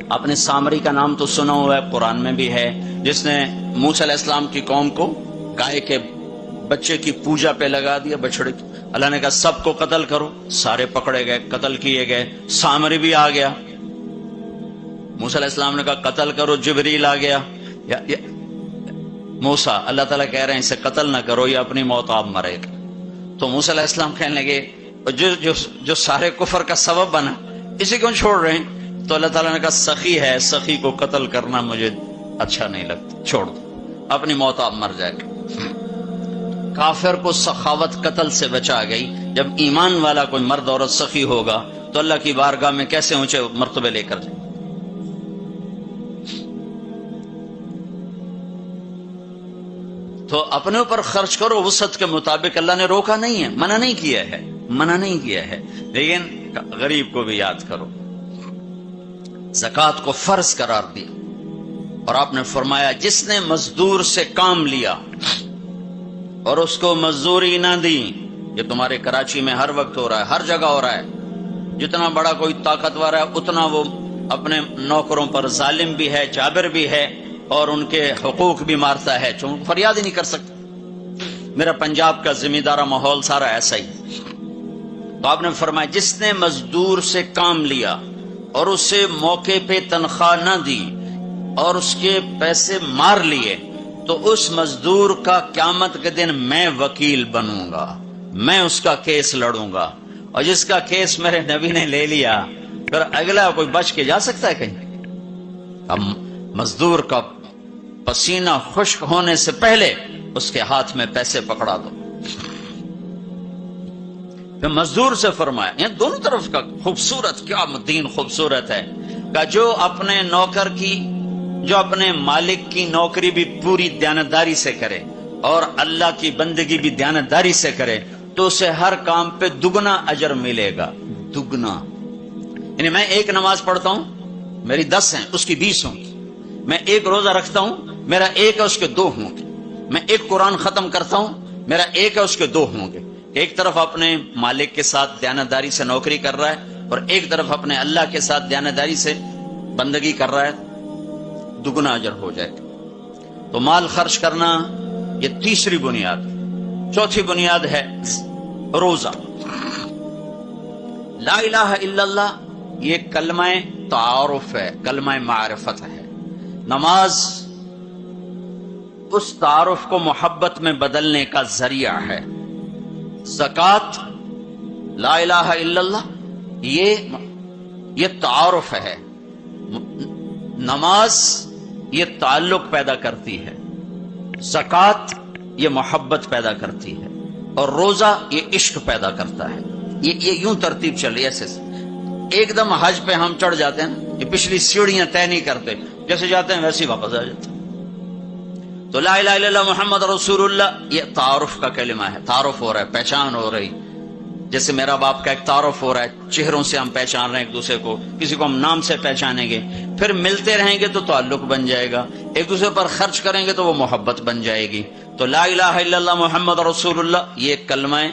آپ نے سامری کا نام تو سنا ہوا ہے، قرآن میں بھی ہے، جس نے موسیٰ علیہ السلام کی قوم کو گائے کے بچے کی پوجا پہ لگا دیا، بچڑے کی۔ اللہ نے کہا سب کو قتل کرو، سارے پکڑے گئے، قتل کیے گئے۔ سامری بھی آ گیا، موسیٰ علیہ السلام نے کہا قتل کرو، جبریل آ گیا۔ موسیٰ، اللہ تعالیٰ کہہ رہے ہیں اسے قتل نہ کرو، یہ اپنی موت آپ مرے گا۔ تو موسیٰ علیہ السلام کہنے لگے جو سارے کفر کا سبب بنا، اسی کو چھوڑ رہے ہیں؟ تو اللہ تعالیٰ نے کہا سخی ہے، سخی کو قتل کرنا مجھے اچھا نہیں لگتا، چھوڑ دو، اپنی موت آپ مر جائے گا۔ کافر کو سخاوت قتل سے بچا گئی۔ جب ایمان والا کوئی مرد عورت سخی ہوگا تو اللہ کی بارگاہ میں کیسے اونچے مرتبے لے کر جائے۔ تو اپنے اوپر خرچ کرو وسعت کے مطابق، اللہ نے روکا نہیں ہے، منع نہیں کیا ہے، منع نہیں کیا ہے، لیکن غریب کو بھی یاد کرو۔ زکوٰۃ کو فرض قرار دیا، اور آپ نے فرمایا جس نے مزدور سے کام لیا اور اس کو مزدوری نہ دی، یہ تمہارے کراچی میں ہر وقت ہو رہا ہے، ہر جگہ ہو رہا ہے، جتنا بڑا کوئی طاقتور ہے اتنا وہ اپنے نوکروں پر ظالم بھی ہے، جابر بھی ہے، اور ان کے حقوق بھی مارتا ہے، چونکہ فریاد ہی نہیں کر سکتا۔ میرا پنجاب کا زمیندارہ ماحول سارا ایسا ہی۔ تو آپ نے فرمایا جس نے مزدور سے کام لیا اور اسے موقع پہ تنخواہ نہ دی اور اس کے پیسے مار لیے، تو اس مزدور کا قیامت کے دن میں وکیل بنوں گا، میں اس کا کیس لڑوں گا، اور جس کا کیس میرے نبی نے لے لیا پھر اگلا کوئی بچ کے جا سکتا ہے کہیں؟ اب مزدور کا پسینہ خشک ہونے سے پہلے اس کے ہاتھ میں پیسے پکڑا دو۔ پھر مزدور سے فرمایا، یہ دونوں طرف کا خوبصورت، کیا دین خوبصورت ہے، کہ جو اپنے نوکر کی، جو اپنے مالک کی نوکری بھی پوری دیانتداری سے کرے اور اللہ کی بندگی بھی دیانتداری سے کرے تو اسے ہر کام پہ دگنا اجر ملے گا، دگنا۔ یعنی میں ایک نماز پڑھتا ہوں، میری 10 ہیں، اس کی 20 ہوں گی۔ میں ایک روزہ رکھتا ہوں، میرا 1 ہے، اس کے 2 ہوں گے۔ میں ایک قرآن ختم کرتا ہوں، میرا 1 ہے، اس کے 2 ہوں گے۔ ایک طرف اپنے مالک کے ساتھ دیانتداری سے نوکری کر رہا ہے اور ایک طرف اپنے اللہ کے ساتھ دیانتداری سے بندگی کر رہا ہے، دگنا اجر ہو جائے گا۔ تو مال خرچ کرنا یہ تیسری بنیاد۔ چوتھی بنیاد ہے روزہ۔ لا الہ الا اللہ یہ کلمہ تعارف ہے، کلمہ معرفت ہے۔ نماز اس تعارف کو محبت میں بدلنے کا ذریعہ ہے۔ زکوٰۃ، لا الہ الا اللہ یہ تعارف ہے۔ نماز یہ تعلق پیدا کرتی ہے، زکوٰۃ یہ محبت پیدا کرتی ہے، اور روزہ یہ عشق پیدا کرتا ہے۔ یہ یوں ترتیب چل رہی ہے ایسے۔ ایک دم حج پہ ہم چڑھ جاتے ہیں، یہ پچھلی سیڑھیاں طے نہیں کرتے، جیسے جاتے ہیں ویسے ہی واپس آ جاتے ہیں۔ تو لا الہ الا اللہ محمد رسول اللہ یہ تعارف کا کلمہ ہے، تعارف ہو رہا ہے، پہچان ہو رہی۔ جیسے میرا باپ کا ایک تعارف ہو رہا ہے، چہروں سے ہم پہچان رہے ہیں ایک دوسرے کو، کسی کو ہم نام سے پہچانیں گے، پھر ملتے رہیں گے تو تعلق بن جائے گا، ایک دوسرے پر خرچ کریں گے تو وہ محبت بن جائے گی۔ تو لا الہ الا اللہ محمد رسول اللہ یہ کلمہ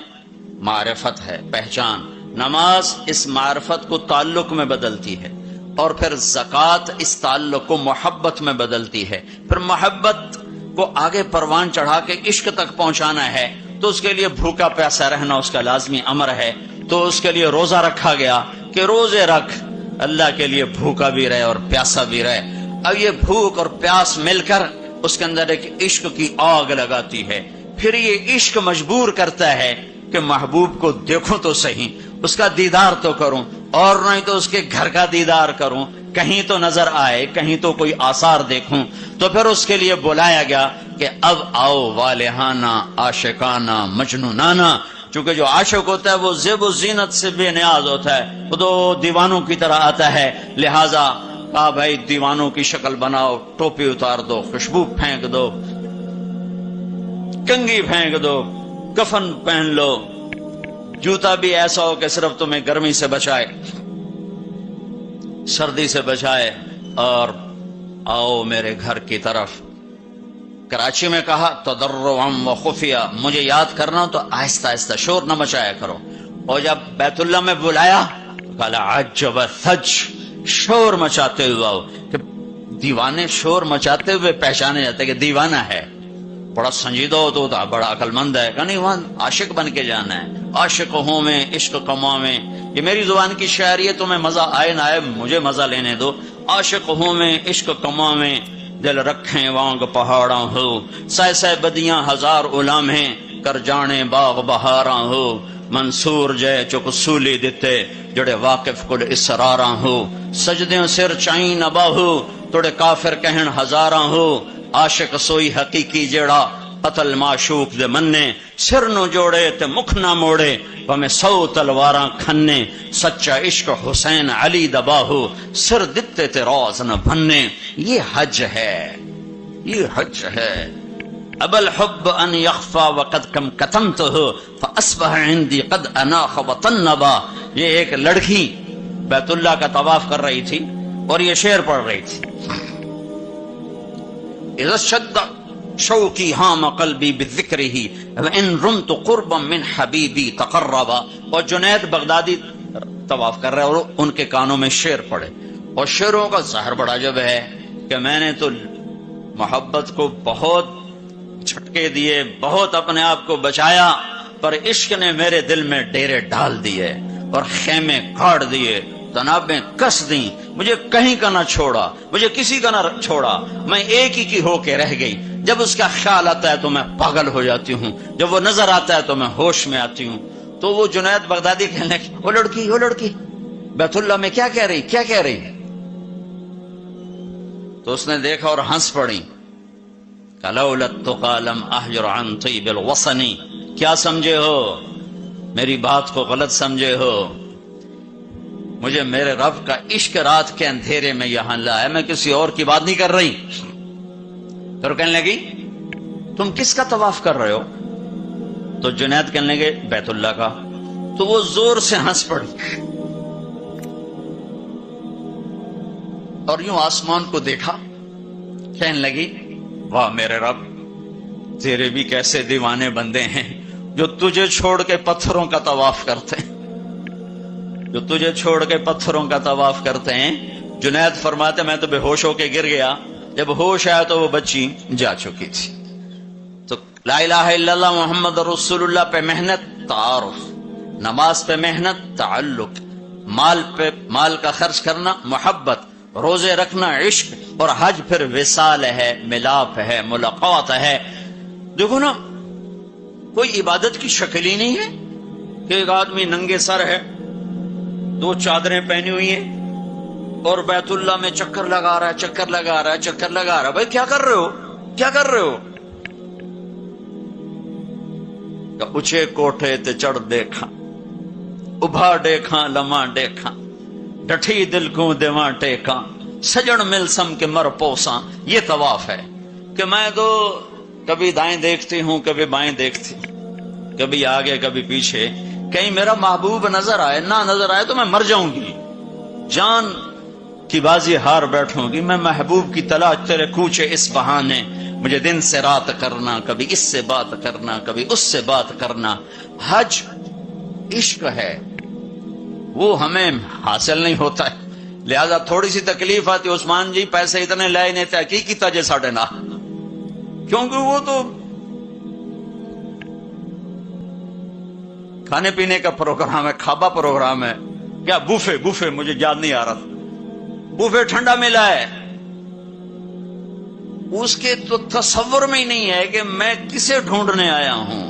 معرفت ہے، پہچان۔ نماز اس معرفت کو تعلق میں بدلتی ہے، اور پھر زکوٰۃ اس تعلق کو محبت میں بدلتی ہے۔ پھر محبت کو آگے پروان چڑھا کے عشق تک پہنچانا ہے تو اس کے لیے بھوکا پیاسا رہنا اس کا لازمی امر ہے۔ تو اس کے لیے روزہ رکھا گیا کہ روزے رکھ، اللہ کے لیے بھوکا بھی رہے اور پیاسا بھی رہے۔ اب یہ بھوک اور پیاس مل کر اس کے اندر ایک عشق کی آگ لگاتی ہے، پھر یہ عشق مجبور کرتا ہے کہ محبوب کو دیکھوں تو صحیح، اس کا دیدار تو کروں، اور نہیں تو اس کے گھر کا دیدار کروں، کہیں تو نظر آئے، کہیں تو کوئی آثار دیکھوں۔ تو پھر اس کے لیے بلایا گیا کہ اب آؤ والہانہ عاشقانہ مجنونانہ، چونکہ جو عاشق ہوتا ہے وہ زیب و زینت سے بے نیاز ہوتا ہے، وہ تو دیوانوں کی طرح آتا ہے، لہذا کہا بھائی دیوانوں کی شکل بناؤ، ٹوپی اتار دو، خوشبو پھینک دو، کنگھی پھینک دو، کفن پہن لو، جوتا بھی ایسا ہو کہ صرف تمہیں گرمی سے بچائے، سردی سے بچائے، اور آؤ میرے گھر کی طرف۔ کراچی میں کہا تضرعا و خفیہ، مجھے یاد کرنا تو آہستہ آہستہ، شور نہ مچایا کرو۔ اور جب بیت اللہ میں بلایا تو کہا عجب ثج، शोर मचाते हुए आओ। कि दीवाने शोर मचाते हुए पहचाने जाते कि दीवाना है, बड़ा संजीदा हो तो बड़ा अकलमंद है। का नहीं, वहां आशिक बन के जाना है। आशिक हूं में इश्क कमा में, ये मेरी जुबान की शायरी है, तुम्हें मजा आए ना आए मुझे मजा लेने दो। आशिक हूं में इश्क कमा में, दिल रखें वांग पहाड़ा हो, सह सह बदियां हजार उलामे, कर जाने बाग बहारा हो। मंसूर जय चुक सूली दिते, जड़े वाकिफ कुल इसरारा हो। सजदे सिर चाई न बाहू, तोड़े काफिर कहन हजारा हो। आशिक सोई हकीकी जेड़ा, कतल माशूक दे मन्ने, सिर नु जोड़े ते मुख ना मोड़े, भावें 100 तलवारां खन्ने। सच्चा इश्क हुसैन अली दबाहू, सिर दिते ते रोज न भन्ने। ये हज है, ये हज है। अबल हुब्ब अन यख्फा वक़द कम कतमतहु, फअस्बह इंदी कद अनाख वतन्नबा। ये एक लड़की बैतुल्लाह का तवाफ कर रही थी और ये शेर पढ़ रही थी, इज़ा शद्द शौकी हाम क़ल्बी बिज़िक्रिही व इन रुमत क़ुर्बन मिन हबीबी तक़र्रबा। और जुनैद बगदादी तवाफ कर रहे और उनके कानों में शेर पड़े। और शेरों का ज़हर बड़ा जब है कि मैंने तो मोहब्बत को बहुत झटके दिए, बहुत अपने आप को बचाया, पर इश्क ने मेरे दिल में डेरे डाल दिए और खेमे गाड़ दिए, तनाबें कस दी, मुझे कहीं का ना छोड़ा, मुझे किसी का ना छोड़ा, मैं एक ही की होके रह गई। जब उसका ख्याल आता है तो मैं पागल हो जाती हूँ, जब वो नजर आता है तो मैं होश में आती हूँ। तो वो जुनैद बगदादी कहने लगी, वो लड़की बैतुल्लाह में क्या कह रही, क्या कह रही? तो उसने देखा और हंस पड़ी। कलौलम अहजुर अन तय्यिबिल वसनी, क्या समझे हो, मेरी बात को गलत समझे हो, मुझे मेरे रब का इश्क रात के अंधेरे में यहां लाया, मैं किसी और की बात नहीं कर रही। तो कहने लगी तुम किसका तवाफ कर रहे हो? तो जुनैद कहने लगे बैतुल्लाह का। तो वो जोर से हंस पड़ी और यूं आसमान को देखा, कहने लगी वाह मेरे रब, तेरे भी कैसे दीवाने बंदे हैं जो तुझे छोड़ के पत्थरों का तवाफ करते हैं, जो तुझे छोड़ के पत्थरों का तवाफ करते हैं। जुनैद फरमाते मैं तो बेहोश होके गिर गया, जब होश आया तो वो बच्ची जा चुकी थी। तो ला इलाहा इल्लल्लाह मुहम्मद रसूलुल्लाह पे मेहनत तारुफ, नमाज पे मेहनत ताल्लुक, माल का खर्च करना मोहब्बत, रोजे रखना इश्क, और हज फिर विसाल है, मिलाप है, मुलाकात है। देखो ना, कोई इबादत की शक्ल ही नहीं है कि एक आदमी नंगे सर है, 2 चादरें पहनी हुई हैं और बैतुल्लाह में चक्कर लगा रहा है। भाई क्या कर रहे हो, क्या कर रहे हो? ऊंचे कोठे ते चढ़ देखा, उभा देखा लमा देखा, डठी दिल को देवा टेका, सजन मिल सम के मर पोसा। ये तवाफ है कि मैं तो कभी दाएं देखती हूं, कभी बाएं देखती, कभी आगे कभी पीछे, कहीं मेरा महबूब नजर आए, ना नजर आए तो मैं मर जाऊंगी, जान की बाजी हार बैठूंगी। मैं महबूब की तलाश तेरे कूचे इस बहाने, मुझे दिन से रात करना, कभी इससे बात करना, कभी उससे बात करना। हज इश्क है, वो हमें हासिल नहीं होता है, लिहाजा थोड़ी सी तकलीफ आती। उस्मान जी पैसे इतने लाए नहीं थे की ताजे साढ़े ना, क्योंकि वो तो खाने पीने का प्रोग्राम है, खाबा प्रोग्राम है, क्या बुफे मुझे याद नहीं आ रहा था, बुफे ठंडा मिला है, उसके तो तसव्वुर में ही नहीं है कि मैं किसे ढूंढने आया हूं।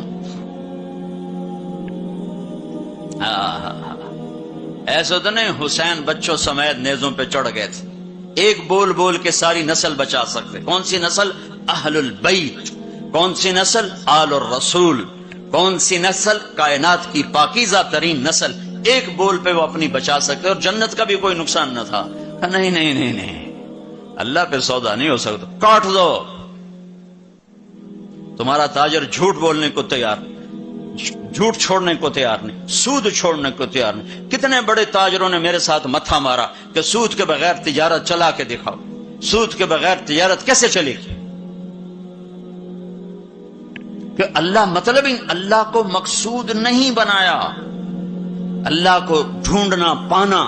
ऐसा तो नहीं हुसैन बच्चों समेत नेज़ों पे चढ़ गए थे। एक बोल बोल के सारी नस्ल बचा सकते। कौन सी नस्ल? अहलुल बैत। कौन सी नस्ल? आलुर रसूल। कौन सी नस्ल? कायनात की पाकीज़ा तरीन नस्ल। एक बोल पे वो अपनी बचा सकते और जन्नत का भी कोई नुकसान न था। नहीं नहीं नहीं नहीं, अल्लाह पे सौदा नहीं हो सकता, काट दो। तुम्हारा ताजर झूठ बोलने को तैयार, झूठ छोड़ने को तैयार नहीं, सूद छोड़ने को तैयार नहीं। कितने बड़े ताजरों ने मेरे साथ मत्था मारा कि सूद के बगैर तिजारत चला के दिखाओ, सूद के बगैर तिजारत कैसे चलेगी? कि अल्लाह मतलब ही अल्लाह को मकसूद नहीं बनाया। अल्लाह को ढूंढना पाना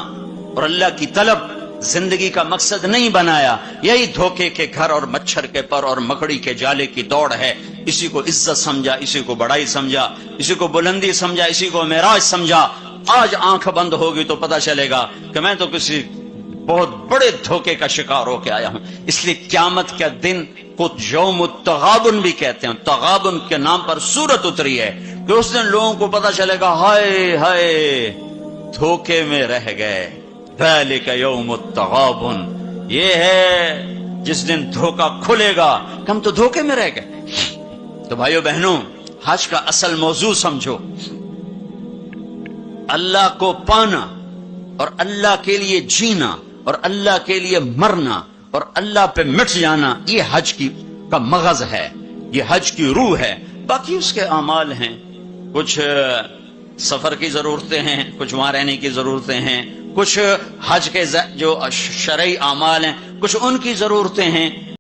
और अल्लाह की तलब जिंदगी का मकसद नहीं बनाया। यही धोखे के घर और मच्छर के पर और मकड़ी के जाले की दौड़ है। इसी को इज्जत समझा, इसी को बड़ाई समझा, इसी को बुलंदी समझा, इसी को मेराज समझा। आज आंख बंद होगी तो पता चलेगा कि मैं तो किसी बहुत बड़े धोखे का शिकार होके आया हूं। इसलिए क़यामत का दिन को यौम तगाबुन भी कहते हैं। तगाबुन के नाम पर सूरत उतरी है कि उस दिन लोगों को पता चलेगा, हाय हाय धोखे में रह गए। ज़ालिक यौम तगाबुन, ये है जिस दिन धोखा खुलेगा। हम तो धोखे में रह गए। तो भाइयों बहनों, हज का असल मौजू समझो। अल्लाह को पाना और अल्लाह के लिए जीना और अल्लाह के लिए मरना और अल्लाह पे मिट जाना, ये हज की का मगज है, ये हज की रूह है। बाकी उसके अमाल हैं, कुछ सफर की जरूरतें हैं, कुछ वहां रहने की जरूरतें हैं, कुछ हज के जो शरई अमाल हैं, कुछ उनकी जरूरतें हैं।